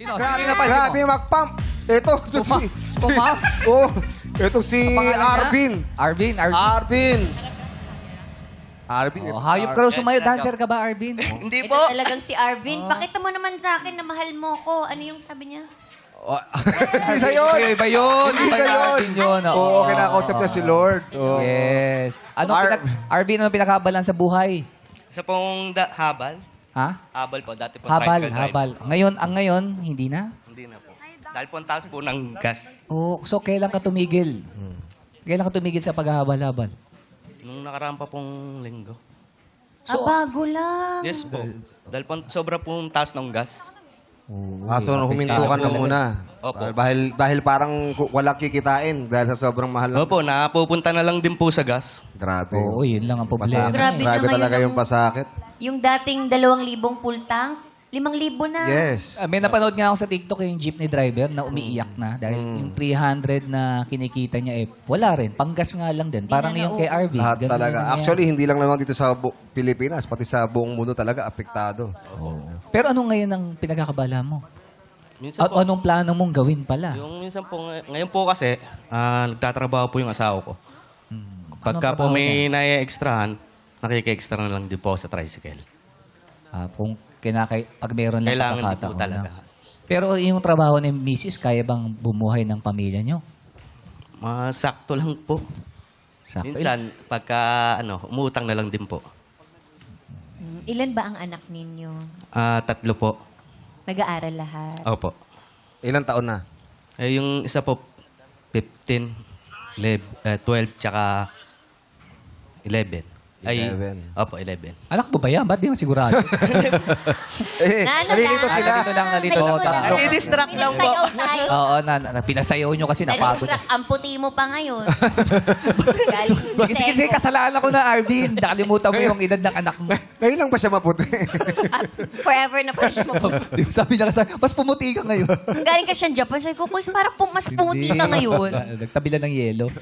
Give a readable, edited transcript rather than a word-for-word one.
Sino? Grabe, Sino yung napansin mo? grabe mag-pump. Ito si... Pump? Oh, ito si Ang pangalan niya? Arvin. Arvin. Arvin. Arvin. Oh, ito si hayop ka raw Arvin. sumayo. Dancer ka ba, Arvin? Hindi Ito po. talagang si Arvin. Pakita mo naman sa akin na mahal mo ko. Ano yung sabi niya? Oh, isa yun. Iba yun. Hindi Iba ka yun. Arvin yun. Oo, kinakausap niya si Lord. Oh. Yes. Arvin, anong pinakabalan sa buhay? Sa pong habal. Ha? Habal po. Dati po Habal, tricycle drive. habal. Ngayon, hindi na? Hindi na po. Dahil po ang taas po ng gas. Oh, so kailan ka tumigil? Kailan ka tumigil sa paghahabal-habal? Nung nakaraan pa pong linggo. Bago lang. Yes po. Dahil po sobra pong taas ng gas. Kaso huminto ka na muna. Opo. Dahil parang walang kikitain dahil sa sobrang mahal ng... Opo, napupunta na lang din po sa gas. Grabe. Oo, yun lang ang problema. Pasakit. Grabe na Grabe ngayon talaga ang- yung pasakit. Yung dating 2,000 full tank, 5,000 na. Yes. May napanood nga ako sa TikTok yung jeepney driver na umiiyak na dahil yung 300 na kinikita niya wala rin. Panggas nga lang din. Parang na yung kay Arvin. Lahat ganun talaga. yung nangyari. Actually, hindi lang naman dito sa Pilipinas, pati sa buong mundo talaga apektado. Pero ano ngayon ang pinagkakabala mo? Minsan At po, anong plano mong gawin pala? yung minsan po, ngayon po kasi, nagtatrabaho po yung asawa ko. Pagka po trabaho may nai-extrahan, nakiki-extra na lang din po sa tricycle. Kung pag meron lang Kailangan din pagkakataon po talaga. na. Pero yung trabaho ni Mrs. kaya bang bumuhay ng pamilya nyo? Sakto lang po. Sakto. Minsan, pagka umutang na lang din po. Ilan ba ang anak ninyo? 3 po. Nag-aaral lahat. Opo. Ilang taon na? Yung isa po, 15, 12, tsaka 11. 11. Opo, 11. Anak mo ba yan? Ba't di mo sigurado? Nalilito sila. Nalilito lang. tatlo. Nadi-distract lang po. Nagsayaw tayo. Oo, pinasayaw nyo kasi napagod. Nadistract. Ang puti mo pa ngayon. Galing Sige, sige, sige, kasalanan ko na, Arvin. Nakalimutan mo yung edad ng anak mo. Ngayon lang ba siya maputi? Forever na pa siya maputi. Di ba sabi niya kasi, mas pumuti ka ngayon. Galing ka siyang Japan. Sabi ko, Kuis, parang mas pumuti ka ngayon. Nagtabi lang ng yelo.